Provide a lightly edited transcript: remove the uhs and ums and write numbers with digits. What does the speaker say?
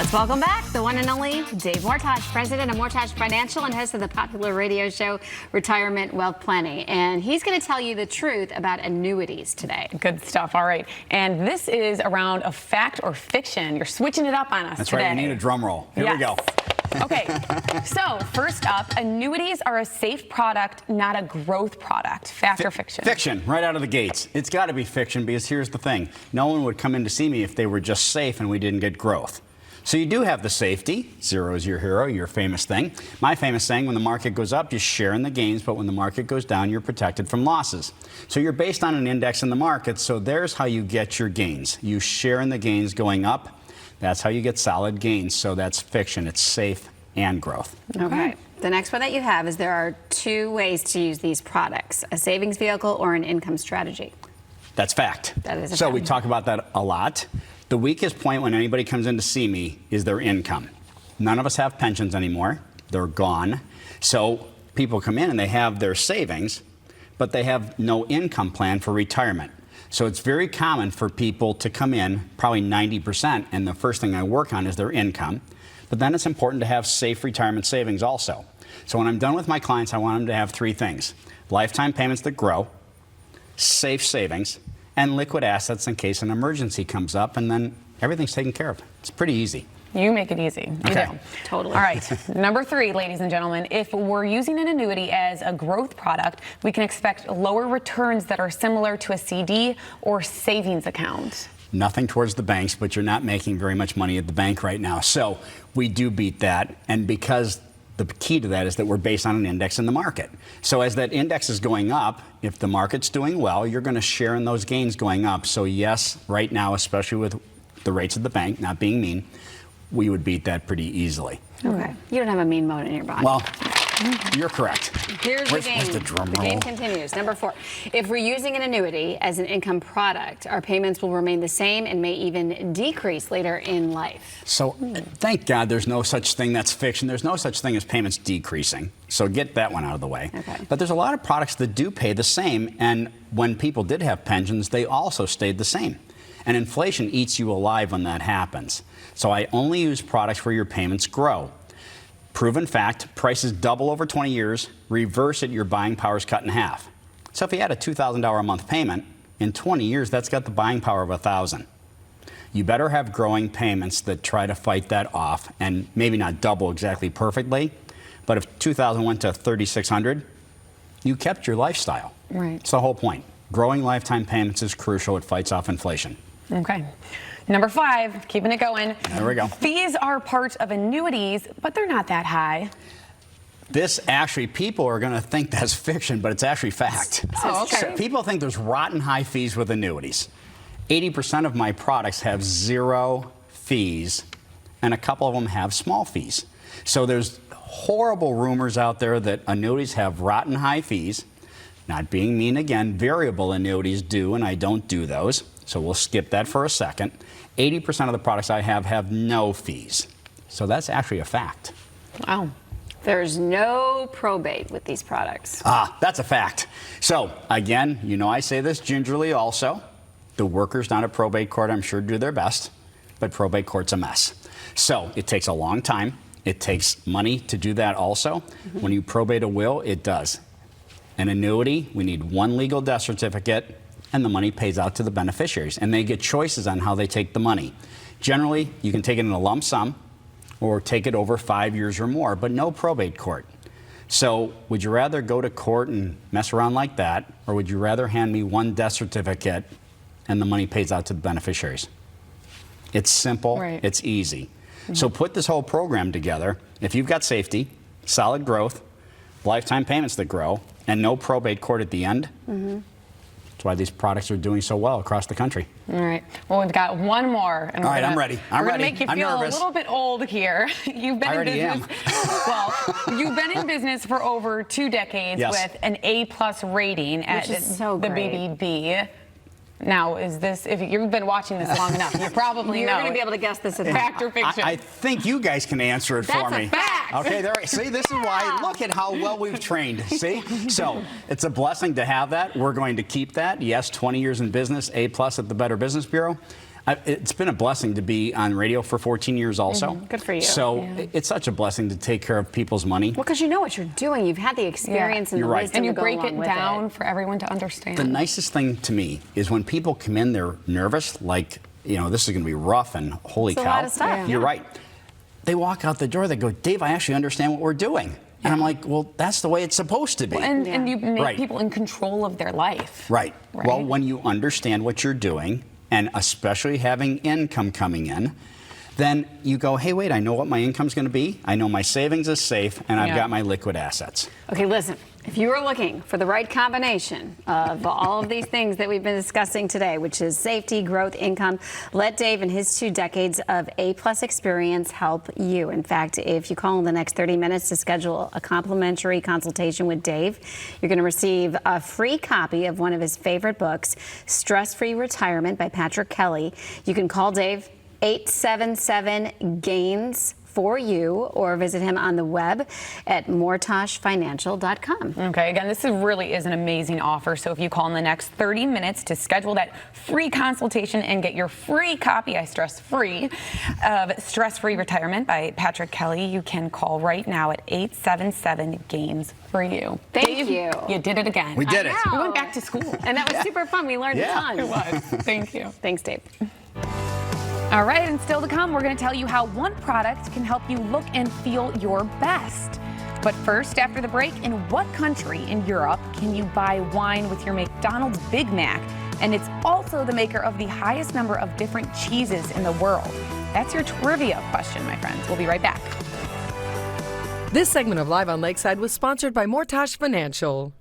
Let's welcome back the one and only Dave Mortach, president of Mortach Financial and host of the popular radio show Retirement Wealth Planning. And he's going to tell you the truth about annuities today. Good stuff. All right. And this is around a fact or fiction. You're switching it up on us That's today. right. We need a drum roll. Here we go. Okay, so first up, annuities are a safe product, not a growth product. Fact or fiction? Fiction, right out of the gates. It's got to be fiction because here's the thing. No one would come in to see me if they were just safe and we didn't get growth. So you do have the safety. Zero is your hero, your famous thing. My famous saying, when the market goes up, you share in the gains, but when the market goes down, you're protected from losses. So you're based on an index in the market, so there's how you get your gains. You share in the gains going up. That's how you get solid gains. So that's fiction. It's safe and growth. Okay. The next one that you have is there are two ways to use these products, a savings vehicle or an income strategy. That's fact. That is a so fact. we talk about that a lot. The weakest point when anybody comes in to see me is their income. None of us have pensions anymore. They're gone. So people come in and they have their savings, but they have no income plan for retirement. So it's very common for people to come in, probably 90%, and the first thing I work on is their income. But then it's important to have safe retirement savings also. So when I'm done with my clients, I want them to have three things: lifetime payments that grow, safe savings, and liquid assets in case an emergency comes up, and then everything's taken care of. It's pretty easy. You make it easy. You Okay. do. Totally. All right. Number three, ladies and gentlemen, if we're using an annuity as a growth product, we can expect lower returns that are similar to a CD or savings account. Nothing towards the banks, but you're not making very much money at the bank right now. So we do beat that, and because the key to that is that we're based on an index in the market. So as that index is going up, if the market's doing well, you're going to share in those gains going up. So yes, right now, especially with the rates at the bank, not being mean, we would beat that pretty easily. Okay. You don't have a mean mode in your body. Well, you're correct. Here's Where's the game. the drum The game roll? continues. Number 4. If we're using an annuity as an income product, our payments will remain the same and may even decrease later in life. So thank God there's no such thing that's fiction. There's no such thing as payments decreasing. So get that one out of the way. Okay. But there's a lot of products that do pay the same. And when people did have pensions, they also stayed the same. And inflation eats you alive when that happens. So I only use products where your payments grow. Proven fact, prices double over 20 years, reverse it, your buying power is cut in half. So if you had a $2,000 a month payment, in 20 years, that's got the buying power of $1,000. You better have growing payments that try to fight that off, and maybe not double exactly perfectly, but if 2,000 went to 3,600, you kept your lifestyle. Right. It's the whole point. Growing lifetime payments is crucial. It fights off inflation. Okay. Number 5, keeping it going. There we go. Fees are part of annuities, but they're not that high. This actually, people are going to think that's fiction, but it's actually fact. Oh, okay. So people think there's rotten high fees with annuities. 80% of my products have 0 fees, and a couple of them have small fees. So there's horrible rumors out there that annuities have rotten high fees. Not being mean again, variable annuities do, and I don't do those. So we'll skip that for a second. 80% of the products I have no fees. So that's actually a fact. Wow. There's no probate with these products. That's a fact. So again, you know I say this gingerly also. The workers down at probate court, I'm sure, do their best, but probate court's a mess. So it takes a long time. It takes money to do that also. When you probate a will, it does. An annuity, we need one legal death certificate, and the money pays out to the beneficiaries. And they get choices on how they take the money. Generally, you can take it in a lump sum or take it over 5 years or more, but no probate court. So would you rather go to court and mess around like that, or would you rather hand me one death certificate and the money pays out to the beneficiaries? It's simple, Right. It's easy. So put this whole program together. If you've got safety, solid growth, lifetime payments that grow, and no probate court at the end, that's why these products are doing so well across the country. All right. Well, we've got one more. And All right, I'm ready. I'm we're ready. Gonna make you I'm feel nervous. a little bit old here. You've been I in already business. Well, you've been in business for over 2 decades Yes. with an A+ rating at Which is so the great. BBB. Now, is this, if you've been watching this long enough, you probably You're know. going to be able to guess this. Fact or fiction? I think you guys can answer it for That's a me. fact. Okay, there. See, this is why. Look at how well we've trained. See, so it's a blessing to have that. We're going to keep that. Yes, 20 years in business, A+ at the Better Business Bureau. It's been a blessing to be on radio for 14 years also. Good for you. So it's such a blessing to take care of people's money. Well, because you know what you're doing. You've had the experience and You're the right. wisdom And you to go break along it with down it. for everyone to understand. The nicest thing to me is when people come in, they're nervous, like, this is going to be rough and holy It's a cow. lot of stuff, yeah. You're right. They walk out the door, they go, Dave, I actually understand what we're doing. And I'm like, well, that's the way it's supposed to be. And you make Right. people in control of their life. Right. Right. Well, when you understand what you're doing, and especially having income coming in, then you go, hey, wait, I know what my income's going to be. I know my savings is safe, and I've got my liquid assets. Okay, listen, if you are looking for the right combination of all of these things that we've been discussing today, which is safety, growth, income, let Dave and his 2 decades of A-plus experience help you. In fact, if you call in the next 30 minutes to schedule a complimentary consultation with Dave, you're going to receive a free copy of one of his favorite books, Stress-Free Retirement by Patrick Kelly. You can call Dave 877-GAINS for you, or visit him on the web at mortachfinancial.com. Okay, again, this really is an amazing offer. So if you call in the next 30 minutes to schedule that free consultation and get your free copy, I stress free, of Stress-Free Retirement by Patrick Kelly, you can call right now at 877-GAINS for you. Thank Dave, you. You did it again. We did it. We went back to school. And that was super fun. We learned a ton. It was. Thank you. Thanks, Dave. All right, and still to come, we're going to tell you how one product can help you look and feel your best. But first, after the break, in what country in Europe can you buy wine with your McDonald's Big Mac? And it's also the maker of the highest number of different cheeses in the world. That's your trivia question, my friends. We'll be right back. This segment of Live on Lakeside was sponsored by Mortach Financial.